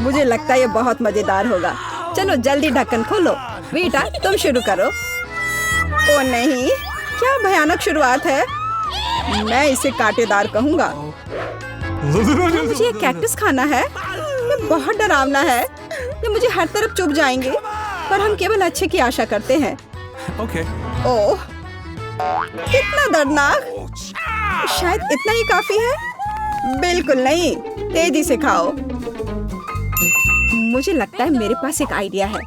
मुझे लगता है ये बहुत मजेदार होगा। चलो जल्दी ढक्कन खोलो। बेटा तुम शुरू करो। ओ नहीं, क्या भयानक शुरुआत है। मैं इसे कांटेदार कहूँगा। मुझे ये कैक्टस खाना है। ये बहुत डरावना है। ये मुझे हर तरफ चुभ जाएंगे। पर हम केवल अच्छे की आशा करते हैं। ओह, कितना दर्दनाक। शायद इतना ही काफी है। बिल्कुल नहीं, तेजी से खाओ। मुझे लगता है मेरे पास एक आइडिया है।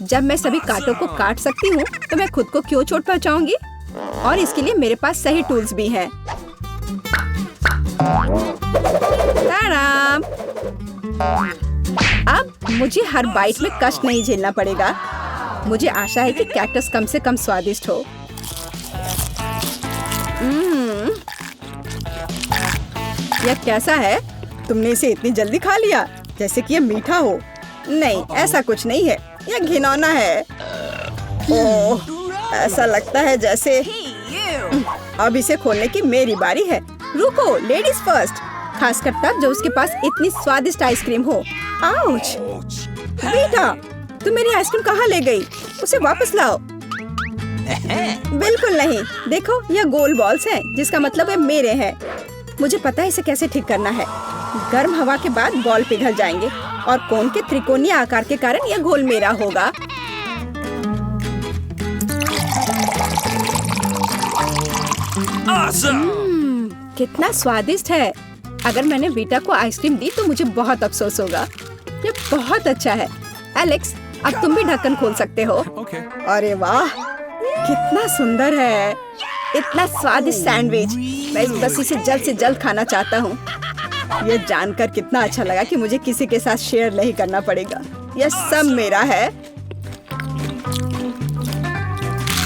जब मैं सभी कांटों को काट सकती हूँ तो मैं खुद को क्यों चोट पहुँचाऊंगी। और इसके लिए मेरे पास सही टूल्स भी हैं। ताराम! अब मुझे हर बाइट में कष्ट नहीं झेलना पड़ेगा। मुझे आशा है कि कैक्टस कम से कम स्वादिष्ट हो। यह कैसा है? तुमने इसे इतनी जल्दी खा लिया जैसे कि यह मीठा हो। नहीं, ऐसा कुछ नहीं है। यह घिनौना है। ओह, ऐसा लगता है जैसे अब इसे खोलने की मेरी बारी है। रुको, लेडीज फर्स्ट। खासकर तब जब उसके पास इतनी स्वादिष्ट आइसक्रीम हो। आउच! बेटा, तुम मेरी आइसक्रीम कहाँ ले गई? उसे वापस लाओ। बिल्कुल नहीं। देखो, यह गोल बॉल्स हैं, जिसका मतलब है मेरे हैं। मुझे पता है इसे कैसे ठीक करना है। गर्म हवा के बाद बॉल पिघल जाएंगे और कोन के त्रिकोणीय आकार के कारण यह घोल मेरा होगा। कितना स्वादिष्ट है। अगर मैंने बेटा को आइसक्रीम दी तो मुझे बहुत अफसोस होगा। ये बहुत अच्छा है। एलेक्स, अब तुम भी ढक्कन खोल सकते हो। अरे वाह, कितना सुंदर है। इतना स्वादिष्ट सैंडविच। मैं बस इसे जल्द से जल्द खाना चाहता हूँ। ये जानकर कितना अच्छा लगा कि मुझे किसी के साथ शेयर नहीं करना पड़ेगा। यह सब मेरा है।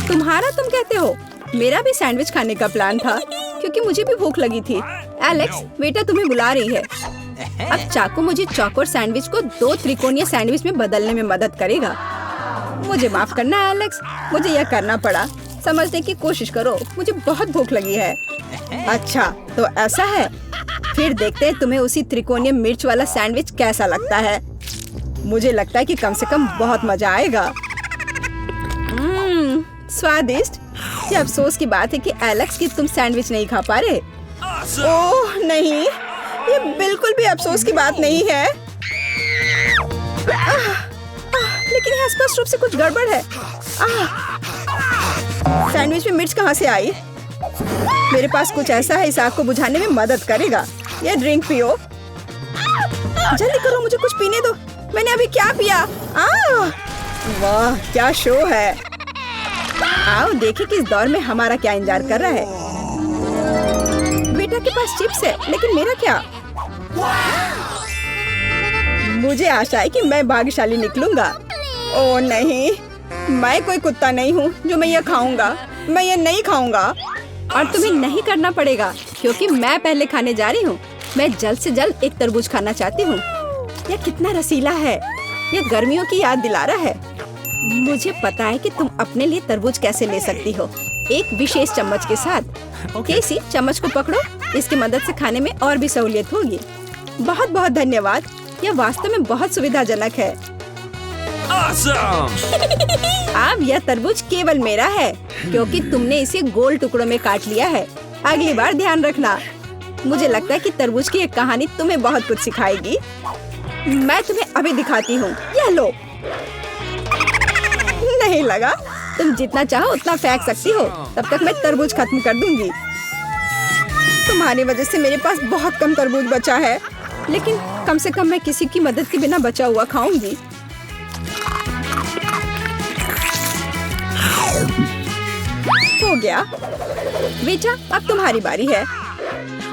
तुम्हारा तुम कहते हो? मेरा भी सैंडविच खाने का प्लान था क्योंकि मुझे भी भूख लगी थी। एलेक्स, बेटा तुम्हें बुला रही है। अब चाकू मुझे चौकोर सैंडविच को 2 त्रिकोणीय सैंडविच में बदलने में मदद करेगा। मुझे माफ करना एलेक्स, मुझे यह करना पड़ा। समझने की कोशिश करो, मुझे बहुत भूख लगी है। अच्छा, तो ऐसा है। फिर देखते हैं तुम्हें उसी त्रिकोणीय मिर्च वाला सैंडविच कैसा लगता है। मुझे लगता है कि कम से कम बहुत मजा आएगा। स्वादिष्ट। ये अफसोस की बात है कि एलेक्स की तुम सैंडविच नहीं खा पा रहे। ओह नहीं, ये बिल्कुल भी अफसोस की बात नहीं है। लेकिन यहाँ स्पष्ट रूप से कुछ गड़बड़ है। सैंडविच में मिर्च कहाँ से आई? मेरे पास कुछ ऐसा है इस आग को बुझाने में मदद करेगा। ये ड्रिंक पियो। जल्दी करो, मुझे कुछ पीने दो। मैंने अभी क्या पिया? वाह, क्या शो है। आओ देखें कि इस दौर में हमारा क्या इंतजार कर रहा है। बेटा के पास चिप्स है, लेकिन मेरा क्या? मुझे आशा है कि मैं भाग्यशाली निकलूंगा। ओह नहीं, मैं कोई कुत्ता नहीं हूँ जो मैं ये खाऊंगा। मैं ये नहीं खाऊंगा। और तुम्हें नहीं करना पड़ेगा क्योंकि मैं पहले खाने जा रही हूँ। मैं जल्द से जल्द एक तरबूज खाना चाहती हूँ। यह कितना रसीला है। यह गर्मियों की याद दिला रहा है। मुझे पता है कि तुम अपने लिए तरबूज कैसे ले सकती हो, एक विशेष चम्मच के साथ। केसी, चम्मच को पकड़ो। इसकी मदद से खाने में और भी सहूलियत होगी। बहुत बहुत धन्यवाद। यह वास्तव में बहुत सुविधाजनक है। अब यह तरबूज केवल मेरा है क्योंकि तुमने इसे गोल टुकड़ों में काट लिया है। अगली बार ध्यान रखना। मुझे लगता है कि तरबूज की एक कहानी तुम्हें बहुत कुछ सिखाएगी। मैं तुम्हें अभी दिखाती हूँ। यह लो। नहीं लगा? तुम जितना चाहो उतना फेंक सकती हो। तब तक मैं तरबूज खत्म कर दूंगी। तुम्हारी वजह से मेरे पास बहुत कम तरबूज बचा है, लेकिन कम से कम मैं किसी की मदद के बिना बचा हुआ खाऊंगी। हो गया। बेटा, अब तुम्हारी बारी है।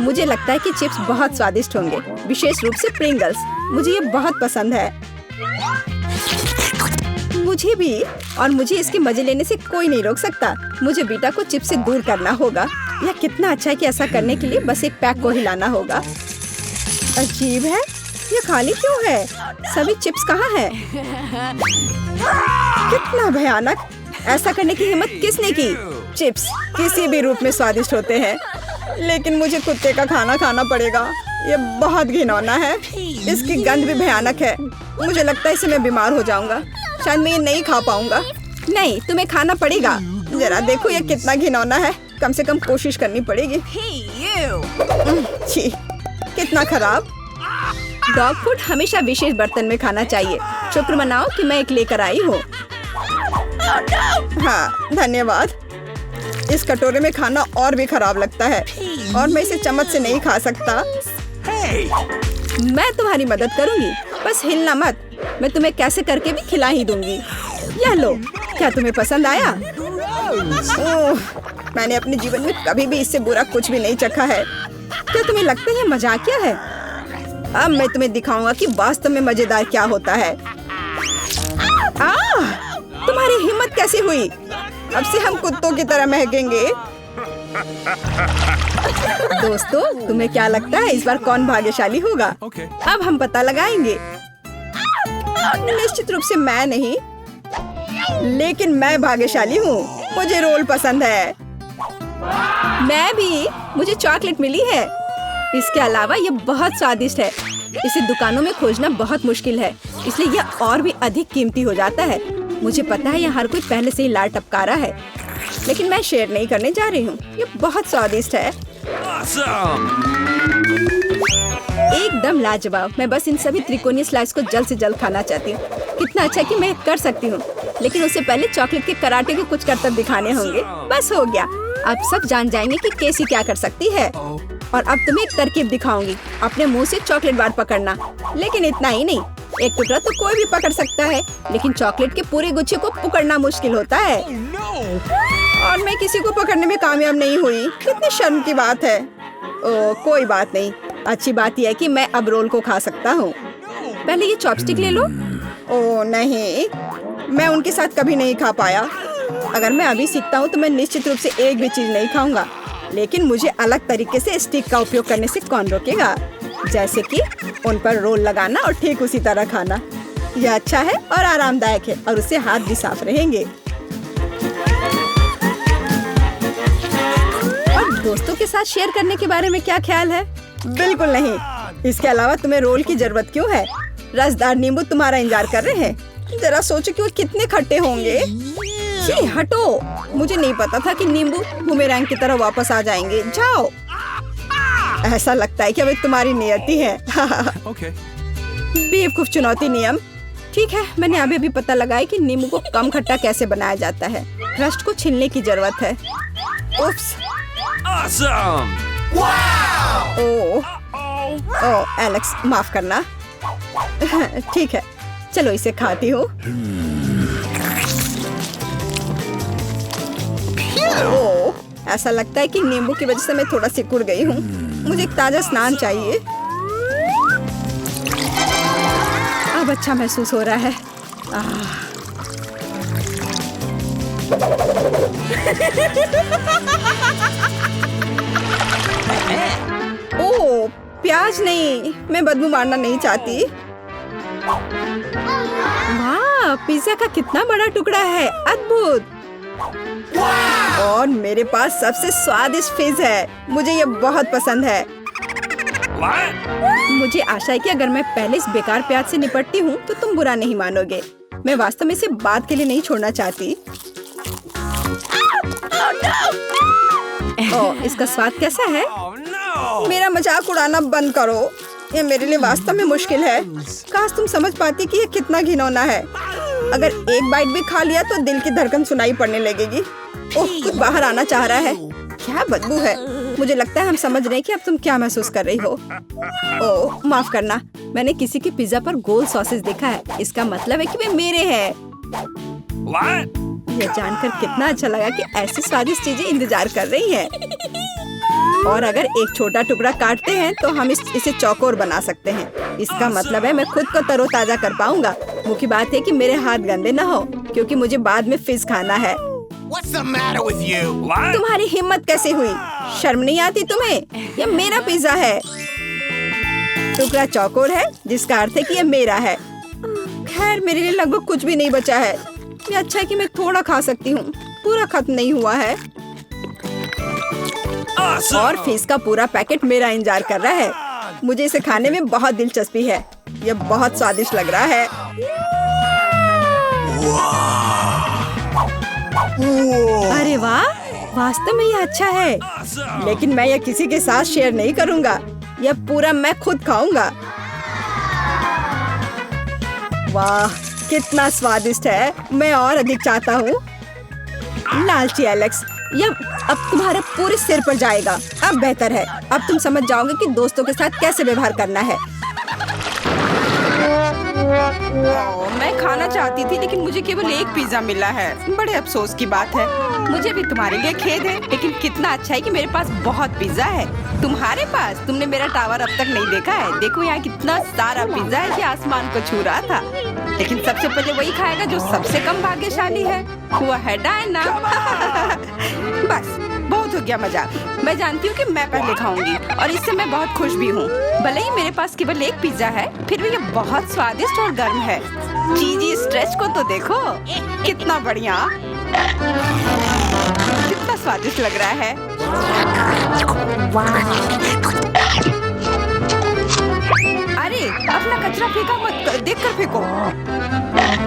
मुझे लगता है कि चिप्स बहुत स्वादिष्ट होंगे, विशेष रूप से प्रिंगल्स। मुझे ये बहुत पसंद है। मुझे भी। और मुझे इसके मजे लेने से कोई नहीं रोक सकता। मुझे बेटा को चिप्स से दूर करना होगा। यह कितना अच्छा है कि ऐसा करने के लिए बस एक पैक को हिलाना होगा। अजीब है, ये खाली क्यों है? सभी चिप्स कहाँ हैं? कितना भयानक। ऐसा करने की हिम्मत किसने की? चिप्स किसी भी रूप में स्वादिष्ट होते हैं, लेकिन मुझे कुत्ते का खाना खाना पड़ेगा। ये बहुत घिनौना है। इसकी गंध भी भयानक है। मुझे लगता है इसे मैं बीमार हो जाऊंगा। शायद मैं ये नहीं खा पाऊंगा। नहीं, तुम्हें खाना पड़ेगा। जरा देखो ये कितना घिनौना है। कम से कम कोशिश करनी पड़ेगी। छी, कितना खराब। डॉग फूड हमेशा विशेष बर्तन में खाना चाहिए। शुक्र मनाओ कि मैं एक लेकर आई हूँ। हाँ, धन्यवाद। इस कटोरे में खाना और भी खराब लगता है और मैं इसे चम्मच से नहीं खा सकता। मैं तुम्हारी मदद करूंगी, बस हिलना मत। मैं तुम्हें कैसे करके भी खिला ही दूंगी। यह लो, क्या तुम्हें पसंद आया? ओह, मैंने अपने जीवन में कभी भी इससे बुरा कुछ भी नहीं चखा है। क्या तुम्हें लगता है ये मजाकिया है? अब मैं तुम्हें दिखाऊंगा कि वास्तव में मजेदार क्या होता है। तुम्हारी हिम्मत कैसे हुई? अब से हम कुत्तों की तरह महकेंगे। दोस्तों, तुम्हें क्या लगता है इस बार कौन भाग्यशाली होगा? अब हम पता लगाएंगे। निश्चित रूप से मैं नहीं, लेकिन मैं भाग्यशाली हूँ। मुझे रोल पसंद है। मैं भी। मुझे चॉकलेट मिली है। इसके अलावा ये बहुत स्वादिष्ट है। इसे दुकानों में खोजना बहुत मुश्किल है, इसलिए यह और भी अधिक कीमती हो जाता है। मुझे पता है यह हर कोई पहले से ही लाड टपका रहा है, लेकिन मैं शेयर नहीं करने जा रही हूँ। ये बहुत स्वादिष्ट है। एकदम लाजवाब। मैं बस इन सभी त्रिकोणीय स्लाइस को जल्द से जल्द खाना चाहती हूँ। कितना अच्छा कि मैं कर सकती हूँ, लेकिन उससे पहले चॉकलेट के कराटे के कुछ करतब दिखाने होंगे। बस हो गया। अब सब जान जाएंगे कि केसी क्या कर सकती है। और अब तुम्हें एक तरकीब दिखाऊंगी। अपने मुंह से चॉकलेट बार पकड़ना, लेकिन इतना ही नहीं। एक टुकड़ा तो कोई भी पकड़ सकता है, लेकिन चॉकलेट के पूरे गुच्छे को पकड़ना मुश्किल होता है। और मैं किसी को पकड़ने में कामयाब नहीं हुई। कितनी शर्म की बात है। ओह, कोई बात नहीं। अच्छी बात यह है कि मैं अब रोल को खा सकता हूँ। पहले ये चॉपस्टिक ले लो। ओह नहीं, मैं उनके साथ कभी नहीं खा पाया। अगर मैं अभी सीखता हूँ तो मैं निश्चित रूप से एक भी चीज नहीं खाऊंगा, लेकिन मुझे अलग तरीके से स्टिक का उपयोग करने से कौन रोकेगा? जैसे कि उन पर रोल लगाना और ठीक उसी तरह खाना। यह अच्छा है और आरामदायक है, और उससे हाथ भी साफ रहेंगे। और दोस्तों के साथ शेयर करने के बारे में क्या ख्याल है? बिल्कुल नहीं। इसके अलावा तुम्हें रोल की जरूरत क्यों है? रसदार नींबू तुम्हारा इंतजार कर रहे हैं। जरा सोचो कि वो कितने खट्टे होंगे। छी, हटो। मुझे नहीं पता था कि नींबू बूमेरैंग की तरह वापस आ जाएंगे। जाओ। ऐसा लगता है कि अब तुम्हारी नियति है। बेवकूफ चुनौती नियम। ठीक है, मैंने अभी पता लगाया कि नींबू को कम खट्टा कैसे बनाया जाता है। क्रस्ट को छीलने की जरूरत है। उफ्स। ओह, एलेक्स, माफ करना। ठीक है, चलो इसे खाती हूँ। ओह, ऐसा लगता है कि नींबू की वजह से मैं थोड़ा सिकुड़ गई हूँ। मुझे एक ताजा स्नान चाहिए। अब अच्छा महसूस हो रहा है। ओह, प्याज नहीं। मैं बदबू मारना नहीं चाहती। वाह, पिज्जा का कितना बड़ा टुकड़ा है। अद्भुत। और मेरे पास सबसे स्वादिष्ट फिज है। मुझे ये बहुत पसंद है। मुझे आशा है कि अगर मैं पहले इस बेकार प्याज से निपटती हूँ तो तुम बुरा नहीं मानोगे। मैं वास्तव में इसे बाद के लिए नहीं छोड़ना चाहती। ओह, इसका स्वाद कैसा है? मेरा मजाक उड़ाना बंद करो। ये मेरे लिए वास्तव में मुश्किल है। काश तुम समझ पाती कि ये कितना घिनौना है। अगर एक बाइट भी खा लिया तो दिल की धड़कन सुनाई पड़ने लगेगी। ओह, कुछ बाहर आना चाह रहा है। क्या बदबू है। मुझे लगता है हम समझ रहे हैं कि अब तुम क्या महसूस कर रही हो। ओह, माफ करना। मैंने किसी के पिज्जा पर गोल सॉसेस देखा है। इसका मतलब है कि वे मेरे हैं। यह जानकर कितना अच्छा लगा कि ऐसी स्वादिष्ट चीजें इंतजार कर रही हैं। और अगर एक छोटा टुकड़ा काटते हैं तो हम इसे चौकोर बना सकते हैं। इसका मतलब है मैं खुद को तरोताजा कर पाऊंगा। मुख्य बात है कि मेरे हाथ गंदे न हो, क्योंकि मुझे बाद में फिज खाना है। तुम्हारी हिम्मत कैसे हुई? शर्म नहीं आती तुम्हें? यह मेरा पिज्जा है। टुकड़ा चौकोर है, जिसका अर्थ है कि यह मेरा है। खैर, मेरे लिए लगभग कुछ भी नहीं बचा है। ये अच्छा है कि मैं थोड़ा खा सकती हूँ। पूरा खत्म नहीं हुआ है। और फिश का पूरा पैकेट मेरा इंतजार कर रहा है। मुझे इसे खाने में बहुत दिलचस्पी है। यह बहुत स्वादिष्ट लग रहा है। अरे वाह, वास्तव में यह अच्छा है, लेकिन मैं यह किसी के साथ शेयर नहीं करूंगा। यह पूरा मैं खुद खाऊंगा। वाह, कितना स्वादिष्ट है। मैं और अधिक चाहता हूँ। लालची एलेक्स, यह अब तुम्हारे पूरे सिर पर जाएगा। अब बेहतर है, अब तुम समझ जाओगे कि दोस्तों के साथ कैसे व्यवहार करना है। मैं खाना चाहती थी, लेकिन मुझे केवल एक पिज्जा मिला है। बड़े अफसोस की बात है। मुझे भी तुम्हारे लिए खेद है, लेकिन कितना अच्छा है कि मेरे पास बहुत पिज्जा है। तुम्हारे पास? तुमने मेरा टावर अब तक नहीं देखा है। देखो यहाँ कितना सारा पिज्जा है कि आसमान को छू रहा था। लेकिन सबसे पहले वही खाएगा जो सबसे कम भाग्यशाली है। वो है डायना। बस बहुत हो गया मजाक। मैं जानती हूँ कि मैं पहले खाऊंगी और इससे मैं बहुत खुश भी हूँ। भले ही मेरे पास केवल एक पिज्जा है, फिर भी ये बहुत स्वादिष्ट और गर्म है। चीजी स्ट्रेच को तो देखो, कितना बढ़िया, कितना स्वादिष्ट लग रहा है। अरे अपना कचरा फेंका मत, देखकर फेंको।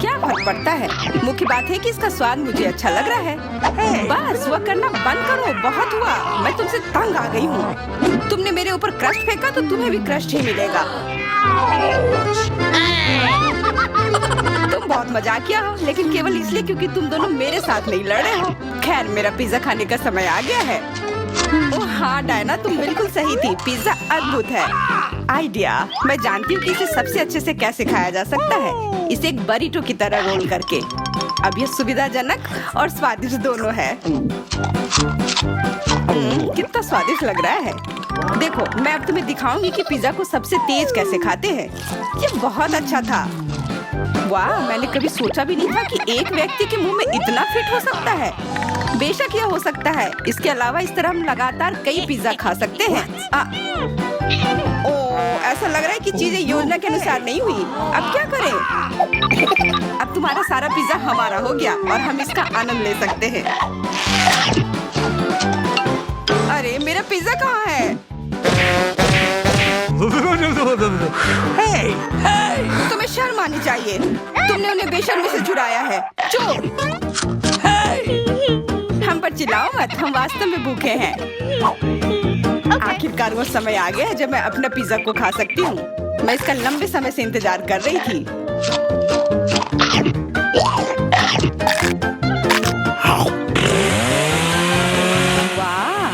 क्या फर्क पड़ता है? मुख्य बात है कि इसका स्वाद मुझे अच्छा लग रहा है। बस वह करना बंद करो, बहुत हुआ। मैं तुमसे तंग आ गई हूँ। तुमने मेरे ऊपर क्रस्ट फेंका तो तुम्हें भी क्रस्ट ही मिलेगा। तुम बहुत मजाकिया हो, लेकिन केवल इसलिए क्योंकि तुम दोनों मेरे साथ नहीं लड़े हो। खैर, मेरा पिज्जा खाने का समय आ गया है। ओह हाँ डायना, तुम बिल्कुल सही थी। पिज्जा अद्भुत है। आइडिया, मैं जानती हूँ कि इसे सबसे अच्छे से कैसे खाया जा सकता है। इसे एक बरीटो की तरह रोल करके। अब यह सुविधाजनक और स्वादिष्ट दोनों है। कितना स्वादिष्ट लग रहा है। देखो, मैं अब तुम्हें दिखाऊंगी कि पिज्जा को सबसे तेज कैसे खाते हैं। ये बहुत अच्छा था। वाह, मैंने कभी सोचा भी नहीं था कि एक व्यक्ति के मुंह में इतना फिट हो सकता है। बेशक यह हो सकता है। इसके अलावा इस तरह हम लगातार कई पिज्जा खा सकते हैं। ऐसा लग रहा है कि चीजें योजना के अनुसार नहीं हुई। अब क्या करें? अब तुम्हारा सारा पिज्जा हमारा हो गया और हम इसका आनंद ले सकते हैं। अरे मेरा पिज्जा कहाँ है? तुम्हें शर्म आनी चाहिए। तुमने उन्हें बेशर्मी से चुराया है। चुप! हम पर चिल्लाओ मत, हम वास्तव में भूखे हैं। आखिरकार वो समय आ गया है जब मैं अपना पिज्जा को खा सकती हूँ। मैं इसका लंबे समय से इंतजार कर रही थी। वाह!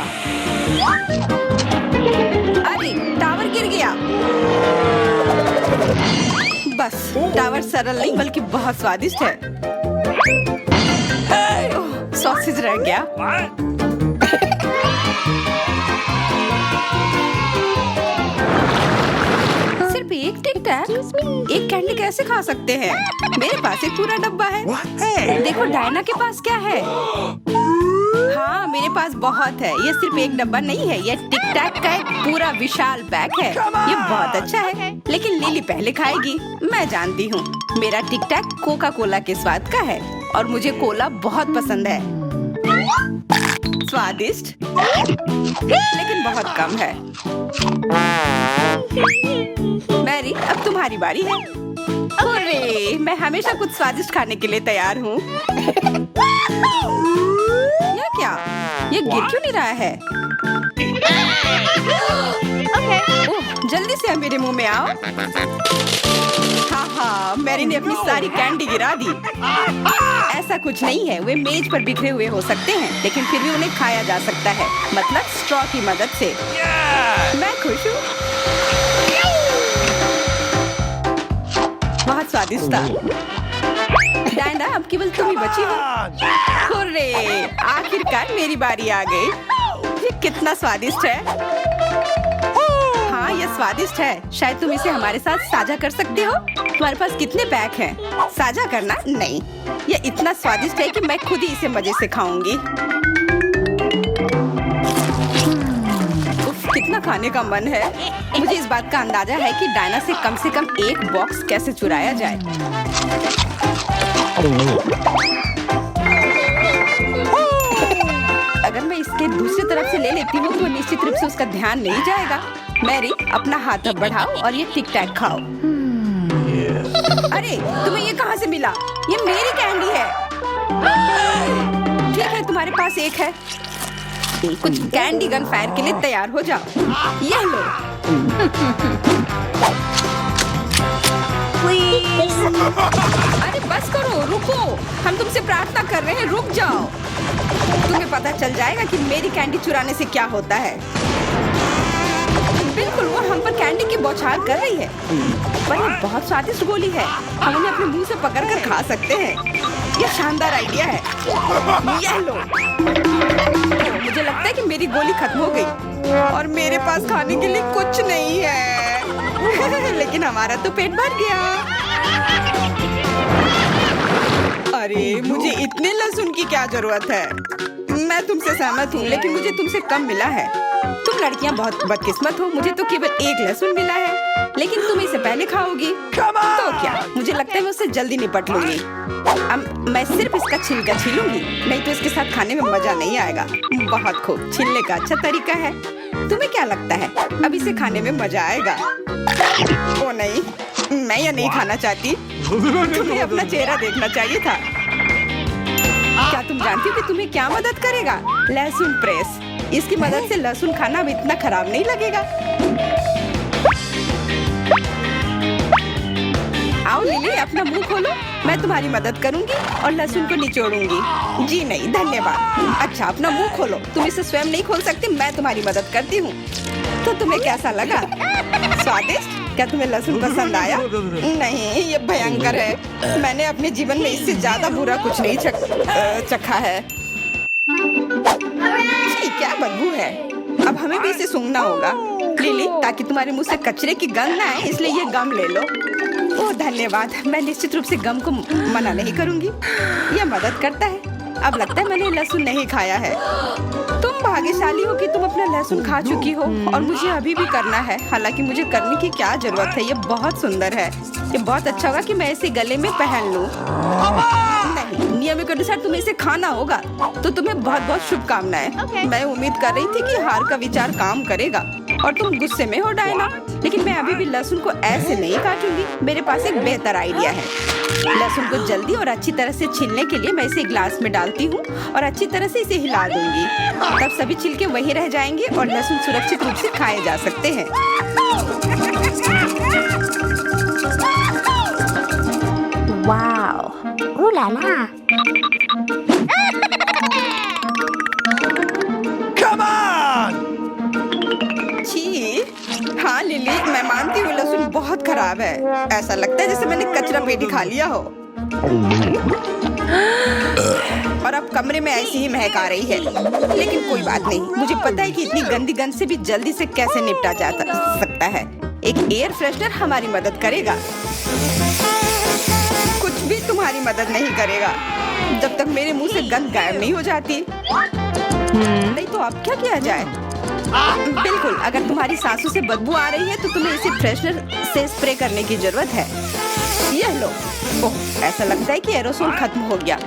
अरे टावर गिर गया। बस टावर सरल नहीं बल्कि बहुत स्वादिष्ट है। सॉसेज रह गया। सिर्फ एक टिक टैक, एक कैंडी कैसे खा सकते हैं? मेरे पास एक पूरा डब्बा है। देखो डायना के पास क्या है। हाँ, मेरे पास बहुत है। ये सिर्फ एक डब्बा नहीं है, ये टिक टैक का एक पूरा विशाल पैक है। ये बहुत अच्छा है, लेकिन लिली पहले खाएगी। मैं जानती हूँ, मेरा टिक टैक कोका कोला के स्वाद का है और मुझे कोला बहुत पसंद है। स्वादिष्ट, लेकिन बहुत कम है। मैरी, अब तुम्हारी बारी है। अरे, मैं हमेशा कुछ स्वादिष्ट खाने के लिए तैयार हूँ। यह क्या? ये गिर क्यों नहीं रहा है? ओह, जल्दी से मेरे मुंह में आओ। हाँ, मैरी ने अपनी सारी कैंडी गिरा दी। ऐसा कुछ नहीं है, वे मेज पर बिखरे हुए हो सकते हैं, लेकिन फिर भी उन्हें खाया जा सकता है, मतलब स्ट्रॉ की मदद से। मैं खुश हूँ। बहुत स्वादिष्ट था। डायना, अब केवल तुम ही बची हो। हुर्रे, आखिरकार मेरी बारी आ गई। ये कितना स्वादिष्ट है। हाँ, यह स्वादिष्ट है। शायद तुम इसे हमारे साथ साझा कर सकते हो। तुम्हारे पास कितने पैक हैं? साझा करना नहीं। यह इतना स्वादिष्ट है कि मैं खुद ही इसे मजे से खाऊंगी। उफ, कितना खाने का मन है। मुझे इस बात का अंदाजा है कि डायना से कम एक बॉक्स कैसे चुराया जाए। अगर मैं इसके कैंडी दूसरी तरफ से ले लेती हूँ तो निश्चित रूप से उसका ध्यान नहीं जाएगा। मैरी, अपना हाथ अब बढ़ाओ और ये टिक टैक खाओ। अरे तुम्हें ये कहाँ से मिला? ये मेरी कैंडी है। ठीक है, तुम्हारे पास एक है। कुछ कैंडी गन फायर के लिए तैयार हो जाओ। ये लो। अरे बस करो, रुको। हम तुमसे प्रार्थना कर रहे हैं, रुक जाओ। तुम्हें पता चल जाएगा कि मेरी कैंडी चुराने से क्या होता है। बिल्कुल, वो हम पर कैंडी की बौछार कर रही है। पर ये बहुत स्वादिष्ट गोली है। हम उन्हें अपने मुंह से पकड़कर खा सकते हैं। ये शानदार आइडिया है। ये लो। मुझे लगता है कि मेरी गोली खत्म हो गई और मेरे पास खाने के लिए कुछ नहीं है। लेकिन हमारा तो पेट भर गया। अरे मुझे इतने लहसुन की क्या जरूरत है? मैं तुमसे सहमत हूँ, लेकिन मुझे तुमसे कम मिला है। तुम लड़कियाँ बहुत बदकिस्मत हो। मुझे तो केवल एक लहसुन मिला है, लेकिन तुम इसे पहले खाओगी तो क्या? मुझे लगता है मैं उससे जल्दी निपट लूंगी। अब मैं सिर्फ इसका छिलका छीलूंगी, नहीं तो इसके साथ खाने में मजा नहीं आएगा। बहुत खूब, छीलने का अच्छा तरीका है। तुम्हें क्या लगता है अब इसे खाने में मजा आएगा? ओ नहीं, मैं यह नहीं खाना चाहती। तुम्हें अपना चेहरा देखना चाहिए था। क्या तुम जानती हो कि तुम्हें क्या मदद करेगा? लहसुन प्रेस। इसकी मदद से लहसुन खाना अब इतना खराब नहीं लगेगा। आओ लिली, अपना मुंह खोलो। मैं तुम्हारी मदद करूंगी और लहसुन को निचोड़ूंगी। जी नहीं, धन्यवाद। अच्छा, अपना मुंह खोलो। तुम इसे स्वयं नहीं खोल सकती, मैं तुम्हारी मदद करती हूँ। तो तुम्हें कैसा लगा? स्वादिष्ट? क्या तुम्हें लहसुन पसंद आया? नहीं, ये भयंकर है। मैंने अपने जीवन में इससे ज्यादा बुरा कुछ नहीं चखा है। क्या बदबू है। अब हमें भी इसे सूंघना होगा लिली, ताकि तुम्हारे मुंह से कचरे की गंध ना आए। इसलिए ये गम ले लो। ओह धन्यवाद। मैं निश्चित रूप से गम को मना नहीं करूंगी। यह मदद करता है। अब लगता है मैंने लहसुन नहीं खाया है। तुम भाग्यशाली हो कि तुम अपना लहसुन खा चुकी हो और मुझे अभी भी करना है। हालांकि मुझे करने की क्या जरूरत है? ये बहुत सुंदर है। ये बहुत अच्छा होगा कि मैं इसे गले में पहन लूं। नहीं, नियम के अनुसार तुम्हें इसे खाना होगा। तो तुम्हें बहुत बहुत शुभकामनाएं। मैं उम्मीद कर रही थी कि हार का विचार काम करेगा और तुम गुस्से में हो डायना, लेकिन मैं अभी भी लहसुन को ऐसे नहीं काटूंगी। मेरे पास एक बेहतर आइडिया है। लहसुन को जल्दी और अच्छी तरह से छीलने के लिए मैं इसे ग्लास में डालती हूँ और अच्छी तरह से इसे हिला दूंगी। तब सभी छिलके वहीं रह जाएंगे और लहसुन सुरक्षित रूप से खाए जा सकते हैं। Wow, ooh la la। Come on! छी, हाँ लिली, मैं मानती हूँ लहसुन बहुत खराब है। ऐसा लगता है जैसे मैंने कचरा पेटी खा लिया हो। और अब कमरे में ऐसी ही महक आ रही है। लेकिन कोई बात नहीं, मुझे पता है कि इतनी गंदी गंध से भी जल्दी से कैसे निपटा जा सकता है। एक एयर फ्रेशनर हमारी मदद करेगा। कुछ भी तुम्हारी मदद नहीं करेगा जब तक मेरे मुंह से गंध गायब नहीं हो जाती। नहीं तो अब क्या किया जाए? बिल्कुल, अगर तुम्हारी सांसों से बदबू आ रही है तो तुम्हें इसे फ्रेशनर से स्प्रे करने की जरूरत है। यह लो। ओह, ऐसा लगता है कि एरोसोल खत्म हो गया।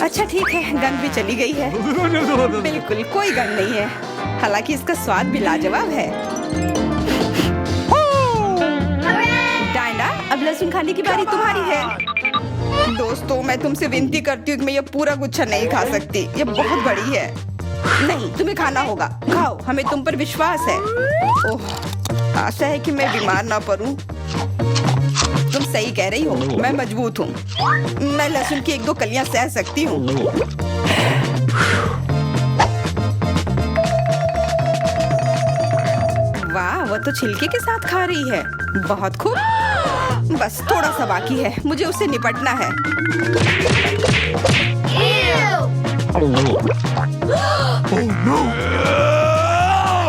अच्छा ठीक है, गंध भी चली गई है। बिल्कुल कोई गंध नहीं है। हालांकि इसका स्वाद भी लाजवाब है। डायना, अब लहसुन खाने की बारी तुम्हारी है। दोस्तों, मैं तुमसे विनती करती हूँ कि मैं ये पूरा गुच्छा नहीं खा सकती। ये बहुत बड़ी है। नहीं, तुम्हें खाना होगा। खाओ, हमें तुम पर विश्वास है। ओह, आशा है कि मैं बीमार ना पड़ूं। तुम सही कह रही हो, मैं मजबूत हूँ। मैं लहसुन की 1-2 कलियां सह सकती हूँ। वाह, वो तो छिलके के साथ खा रही है। बहुत खूब। बस थोड़ा सा बाकी है, मुझे उससे निपटना है।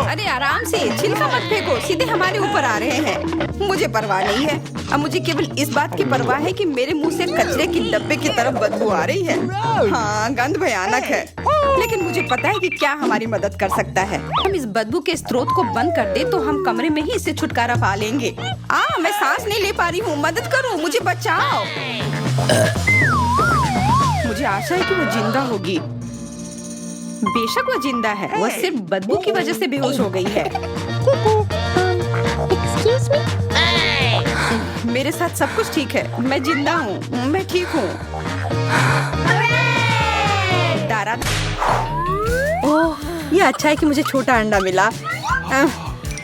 अरे आराम से, छिलका मत फेंको, सीधे हमारे ऊपर आ रहे हैं। मुझे परवाह नहीं है। अब मुझे केवल इस बात की परवाह है कि मेरे मुंह से कचरे की डब्बे की तरफ बदबू आ रही है। हाँ, गंध भयानक है, लेकिन मुझे पता है कि क्या हमारी मदद कर सकता है। हम इस बदबू के स्रोत को बंद कर दे तो हम कमरे में ही इससे छुटकारा पा लेंगे। मैं सांस नहीं ले पा रही हूँ, मदद करो, मुझे बचाओ। मुझे आशा है कि वो जिंदा होगी। बेशक वो जिंदा है, वो सिर्फ बदबू की वजह से बेहोश हो गई है। Excuse me? मेरे साथ सब कुछ ठीक है, मैं जिंदा हूँ, मैं ठीक हूँ। दारा, ओह, ये अच्छा है कि मुझे छोटा अंडा मिला।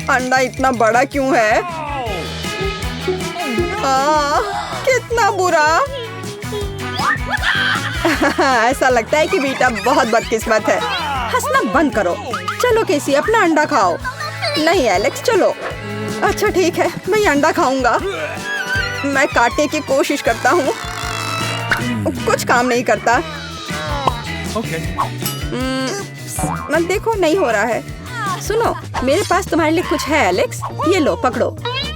अंडा इतना बड़ा क्यों है? कितना बुरा। ऐसा लगता है कि बेटा बहुत बदकिस्मत है। हंसना बंद करो। चलो केसी, अपना अंडा खाओ। नहीं एलेक्स, चलो। अच्छा ठीक है, मैं ये अंडा खाऊंगा। मैं काटने की कोशिश करता हूँ, कुछ काम नहीं करता। मैं देखो, नहीं हो रहा है। सुनो, मेरे पास तुम्हारे लिए कुछ है एलेक्स, ये लो, पकड़ो।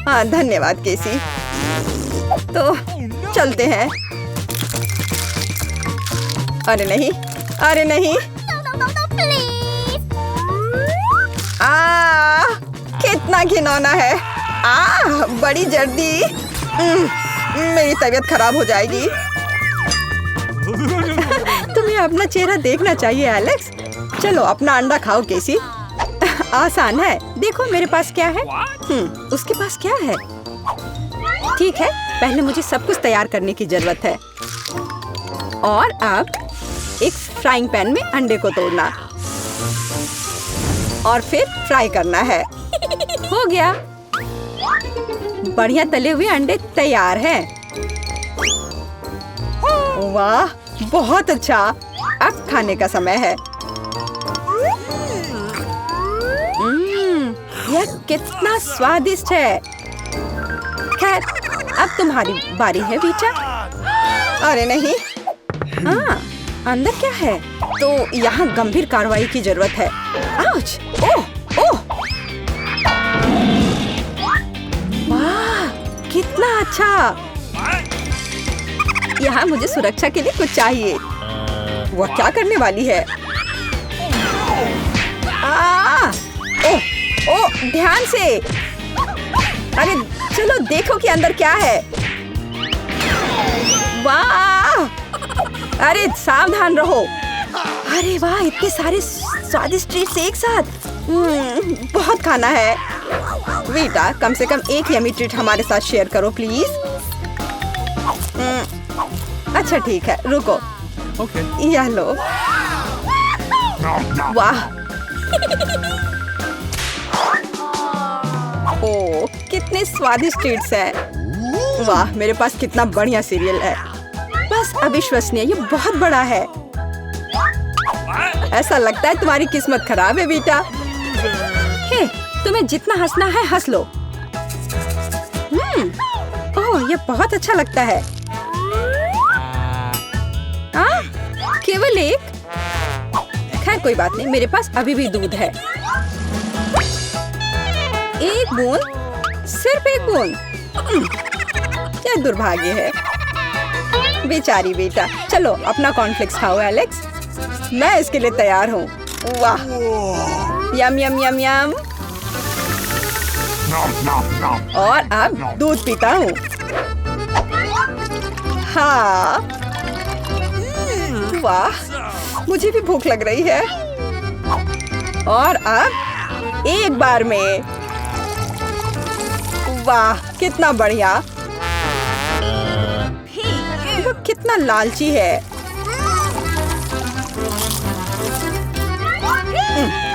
हाँ धन्यवाद केसी। तो चलते हैं। अरे नहीं, अरे नहीं। कितना घिनौना है। बड़ी जर्दी। मेरी तबीयत खराब हो जाएगी। तुम्हें अपना चेहरा देखना चाहिए एलेक्स। चलो अपना अंडा खाओ केसी। आसान है, देखो मेरे पास क्या है। उसके पास क्या है? ठीक है, पहले मुझे सब कुछ तैयार करने की जरूरत है। और अब एक फ्राइंग पैन में अंडे को तोड़ना और फिर फ्राई करना है। हो गया, बढ़िया तले हुए अंडे तैयार हैं। वाह, बहुत अच्छा। अब खाने का समय है। यह कितना स्वादिष्ट है। खैर, अब तुम्हारी बारी है बीचा। अरे नहीं। हाँ, अंदर क्या है? तो यहाँ गंभीर कार्रवाई की जरूरत है। आउच! ओह, ओह! वाह, कितना अच्छा। यहाँ मुझे सुरक्षा के लिए कुछ चाहिए। वह क्या करने वाली है? ओह, ओह, ध्यान से। अरे चलो देखो कि अंदर क्या है। वाह! अरे सावधान रहो। अरे वाह, इतने सारे स्वादिष्ट ट्रीट्स एक साथ। बहुत खाना है। वीटा, कम से कम एक यमी ट्रीट हमारे साथ शेयर करो प्लीज। अच्छा ठीक है, रुको। यह लो। वाह, ओह, कितने स्वादिष्ट ट्रीट्स हैं। वाह, मेरे पास कितना बढ़िया सीरियल है। बस अविश्वसनीय, ये बहुत बड़ा है। ऐसा लगता है तुम्हारी किस्मत खराब है बेटा। हे, तुम्हें जितना हंसना है हंस लो। ओह, ये बहुत अच्छा लगता है। केवल एक? खैर कोई बात नहीं, मेरे पास अभी भी दूध है। एक बूंद, सिर्फ एक बूंद। क्या दुर्भाग्य है। बेचारी बेटा। चलो अपना कॉर्नफ्लेक्स खाओ एलेक्स, मैं इसके लिए तैयार हूँ। वाह, यम यम यम यम। और अब दूध पीता हूँ। हाँ, वाह, मुझे भी भूख लग रही है। और अब एक बार में। वाह, कितना बढ़िया। वो कितना लालची है।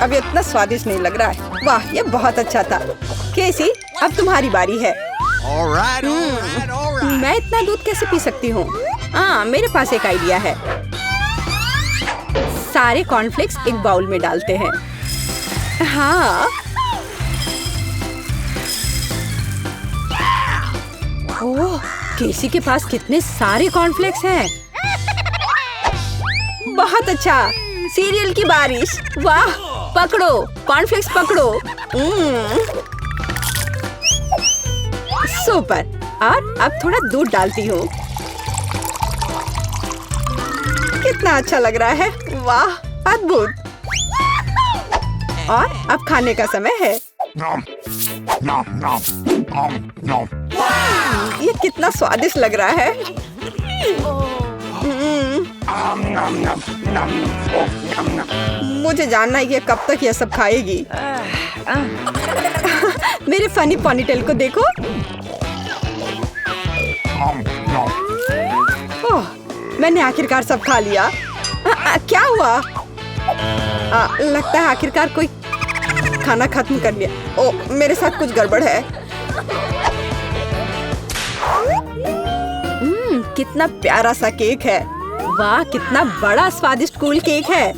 अब ये इतना स्वादिष्ट नहीं लग रहा है। वाह, ये बहुत अच्छा था। केसी, अब तुम्हारी बारी है। मैं इतना दूध कैसे पी सकती हूँ? मेरे पास एक आइडिया है। सारे कॉर्नफ्लेक्स एक बाउल में डालते हैं। हाँ। ओह, केसी के पास कितने सारे कॉर्नफ्लेक्स हैं। बहुत अच्छा, सीरियल की बारिश। वाह, पकड़ो कॉर्नफ्लेक्स, पकड़ो। सुपर। और अब थोड़ा दूध डालती हूँ। कितना अच्छा लग रहा है। वाह, अद्भुत। और अब खाने का समय है। ये कितना स्वादिष्ट लग रहा है। मुझे जानना है कि ये कब तक ये सब खाएगी। मेरे फनी पोनीटेल को देखो। ओह, मैंने आखिरकार सब खा लिया। क्या हुआ? लगता है आखिरकार कोई खाना खत्म कर लिया। ओह, मेरे साथ कुछ गड़बड़ है। कितना प्यारा सा केक है। वाह, कितना बड़ा स्वादिष्ट कूल केक है।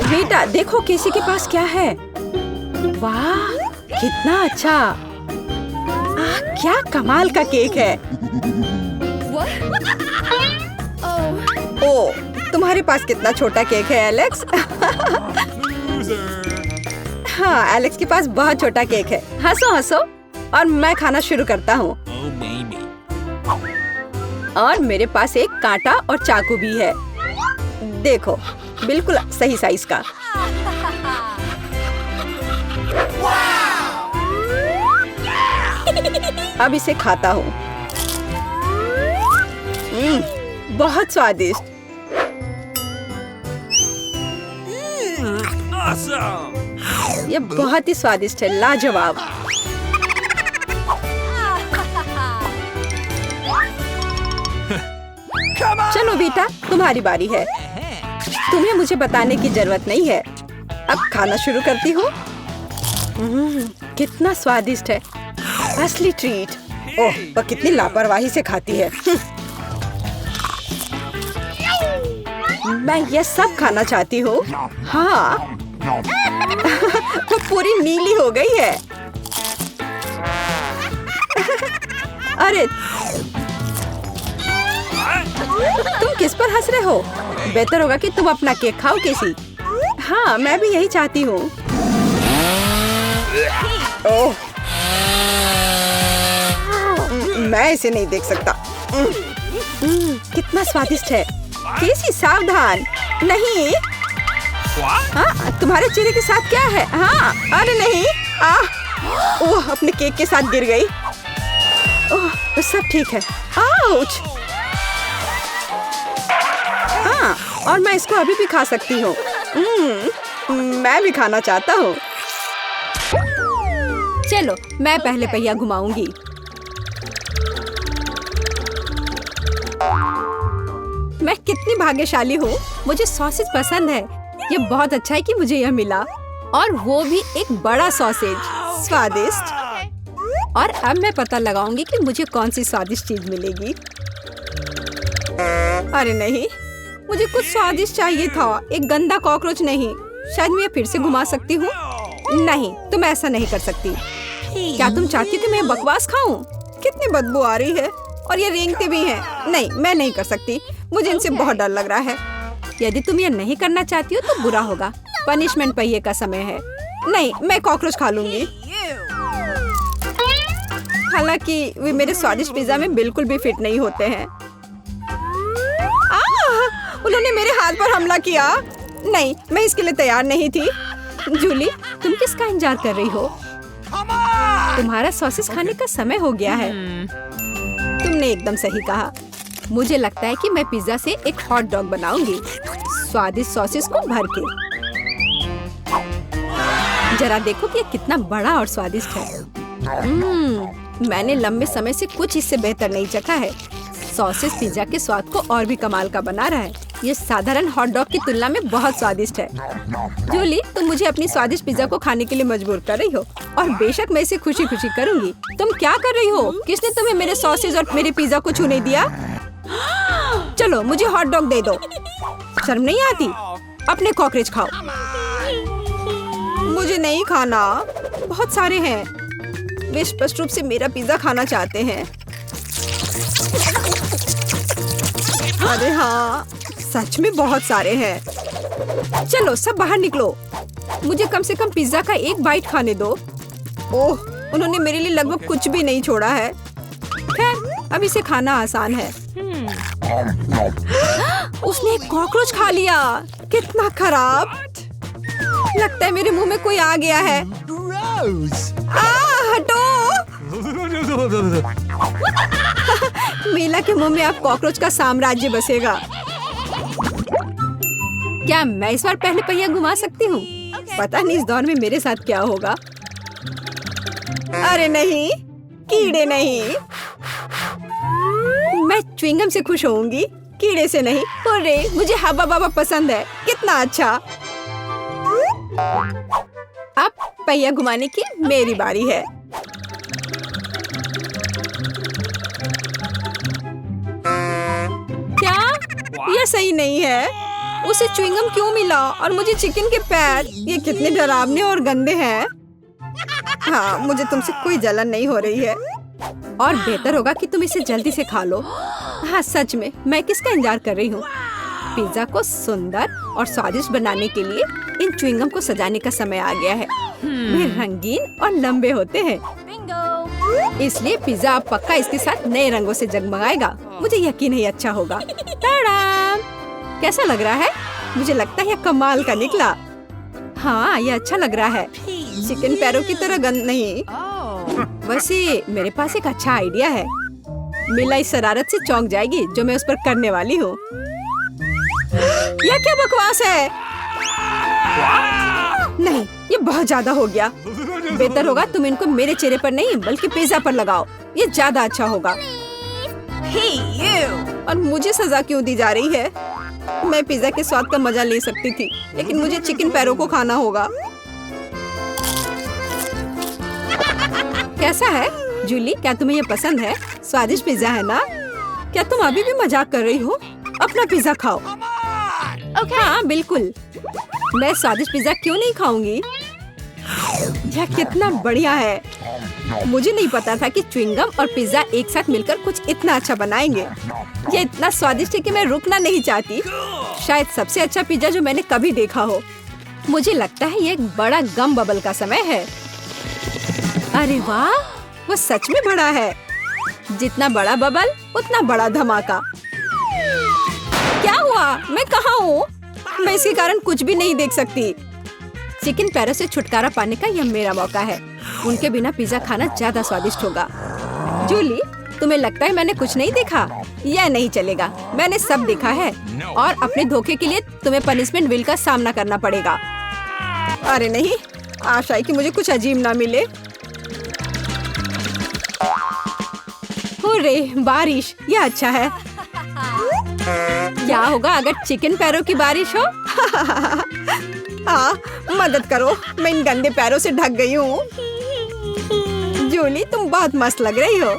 बेटा देखो केसी के पास क्या है। वाह, कितना अच्छा। क्या कमाल का केक है। ओह, तुम्हारे पास कितना छोटा केक है एलेक्स। हाँ, एलेक्स के पास बहुत छोटा केक है। हंसो हंसो और मैं खाना शुरू करता हूँ। और मेरे पास एक कांटा और चाकू भी है। देखो, बिल्कुल सही साइज का। अब इसे खाता हूँ। बहुत स्वादिष्ट। ये बहुत ही स्वादिष्ट है, लाजवाब। चलो बेटा, तुम्हारी बारी है। तुम्हें मुझे बताने की जरूरत नहीं है। अब खाना शुरू करती हूँ। कितना स्वादिष्ट है, असली ट्रीट। ओह, वह कितनी लापरवाही से खाती है। मैं ये सब खाना चाहती हूँ। हाँ। वो पूरी नीली हो गई है। अरे तुम किस पर हंस रहे हो? बेहतर होगा कि तुम अपना केक खाओ केसी। हाँ, मैं भी यही चाहती हूँ। ओह, मैं इसे नहीं देख सकता। कितना स्वादिष्ट है। केसी सावधान। नहीं। हाँ, तुम्हारे चेहरे के साथ क्या है? हाँ, अरे नहीं। ओह, अपने केक के साथ गिर गई। ओह, सब ठीक है। आउच। हाँ, और मैं इसको अभी भी खा सकती हूँ। मैं भी खाना चाहता हूँ। चलो, मैं पहले पहिया घुमाऊंगी। मैं कितनी भाग्यशाली हूँ। मुझे सॉसेज पसंद है। ये बहुत अच्छा है कि मुझे यह मिला, और वो भी एक बड़ा सॉसेज। स्वादिष्ट। और अब मैं पता लगाऊंगी कि मुझे कौन सी स्वादिष्ट चीज मिलेगी। अरे नहीं, मुझे कुछ स्वादिष्ट चाहिए था, एक गंदा कॉकरोच नहीं। शायद मैं फिर से घुमा सकती हूँ। नहीं, तुम ऐसा नहीं कर सकती। क्या तुम चाहती हो कि मैं बकवास खाऊं? कितनी बदबू आ रही है, और ये रेंगते भी हैं। नहीं, मैं नहीं कर सकती। मुझे इनसे बहुत डर लग रहा है। यदि तुम ये नहीं करना चाहती हो तो बुरा होगा। पनिशमेंट पहिए का समय है। नहीं, मैं कॉकरोच खा लूंगी। हालांकि वे मेरे स्वादिष्ट पिज्जा में बिल्कुल भी फिट नहीं होते हैं। उन्होंने मेरे हाथ पर हमला किया। नहीं, मैं इसके लिए तैयार नहीं थी। जूली, तुम किसका इंतजार कर रही हो? तुम्हारा सॉसेस खाने का समय हो गया है। तुमने एकदम सही कहा। मुझे लगता है कि मैं पिज्जा से एक हॉट डॉग बनाऊंगी, स्वादिष्ट सॉसेस को भर के। जरा देखो कि ये कितना बड़ा और स्वादिष्ट है। मैंने लंबे समय से कुछ इससे बेहतर नहीं चखा है। सॉसेस पिज्जा के स्वाद को और भी कमाल का बना रहा है। ये साधारण हॉट डॉग की तुलना में बहुत स्वादिष्ट है। जूली, तुम मुझे अपनी स्वादिष्ट पिज्जा को खाने के लिए मजबूर कर रही हो, और बेशक मैं इसे खुशी खुशी करूंगी। तुम क्या कर रही हो? किसने तुम्हें मेरे सॉसेज और मेरे पिज्जा को छूने दिया? चलो, मुझे हॉट डॉग दे दो। शर्म नहीं आती? अपने कॉकरोच खाओ। मुझे नहीं खाना। बहुत सारे हैं। वे स्पष्ट रूप से मेरा पिज्जा खाना चाहते हैं। अरे हाँ, सच में बहुत सारे हैं। चलो, सब बाहर निकलो। मुझे कम से कम पिज्जा का एक बाइट खाने दो। ओह, उन्होंने मेरे लिए लगभग कुछ भी नहीं छोड़ा है। खैर, अब इसे खाना आसान है। उसने एक कॉकरोच खा लिया। कितना खराब। लगता है मेरे मुंह में कोई आ गया है। हटो। मीला के मुंह में अब कॉकरोच का साम्राज्य बसेगा। क्या मैं इस बार पहले पहिया घुमा सकती हूँ? पता नहीं इस दौर में मेरे साथ क्या होगा। अरे नहीं, कीड़े नहीं। मैं च्युइंगम से खुश होऊंगी, कीड़े से नहीं। अरे मुझे हब्बा बब्बा पसंद है, कितना अच्छा। अब पहिया घुमाने की मेरी बारी है। क्या यह सही नहीं है? उसे च्युइंगम क्यों मिला और मुझे चिकन के पैर? ये कितने डरावने और गंदे हैं। हाँ, मुझे तुमसे कोई जलन नहीं हो रही है और बेहतर होगा कि तुम इसे जल्दी से खा लो। हाँ सच में, मैं किसका इंतजार कर रही हूँ? पिज्जा को सुंदर और स्वादिष्ट बनाने के लिए इन च्युइंगम को सजाने का समय आ गया है। वे रंगीन और लंबे होते हैं, इसलिए पिज्जा अब पक्का इसके साथ नए रंगों से जगमगाएगा। मुझे यकीन है अच्छा होगा। टाडाम! कैसा लग रहा है? मुझे लगता है यह कमाल का निकला। हाँ, यह अच्छा लग रहा है। चिकन पैरों की तरह गंद नहीं। वैसे मेरे पास एक अच्छा आइडिया है। मिला इस शरारत से चौंक जाएगी जो मैं उस पर करने वाली हूँ। यह क्या बकवास है? नहीं, ये बहुत ज्यादा हो गया। बेहतर होगा तुम इनको मेरे चेहरे पर नहीं बल्कि पिज्जा पर लगाओ, ये ज्यादा अच्छा होगा। और मुझे सजा क्यों दी जा रही है? मैं पिज्जा के स्वाद का मजा ले सकती थी, लेकिन मुझे चिकन पैरों को खाना होगा। कैसा है जूली? क्या तुम्हें ये पसंद है? स्वादिष्ट पिज्जा है ना? क्या तुम अभी भी मजाक कर रही हो? अपना पिज्जा खाओ। हाँ बिल्कुल, मैं स्वादिष्ट पिज्जा क्यों नहीं खाऊंगी? यह कितना बढ़िया है। मुझे नहीं पता था कि च्युइंगम और पिज्जा एक साथ मिलकर कुछ इतना अच्छा बनाएंगे। यह इतना स्वादिष्ट है कि मैं रुकना नहीं चाहती। शायद सबसे अच्छा पिज्जा जो मैंने कभी देखा हो। मुझे लगता है ये एक बड़ा गम बबल का समय है। अरे वाह, वो सच में बड़ा है। जितना बड़ा बबल उतना बड़ा धमाका। क्या हुआ? मैं कहाँ हूँ? मैं इसके कारण कुछ भी नहीं देख सकती। चिकन पैरों से छुटकारा पाने का यह मेरा मौका है। उनके बिना पिज्जा खाना ज्यादा स्वादिष्ट होगा। जूली, तुम्हें लगता है मैंने कुछ नहीं देखा? यह नहीं चलेगा, मैंने सब देखा है और अपने धोखे के लिए तुम्हें पनिशमेंट बिल का सामना करना पड़ेगा। अरे नहीं, आशा है कि मुझे कुछ अजीब ना मिले। हुर्रे, बारिश, यह अच्छा है। क्या होगा अगर चिकन पैरों की बारिश हो? हाँ, मदद करो, मैं इन गंदे पैरों से ढक गई हूँ। जूली, तुम बहुत मस्त लग रही हो।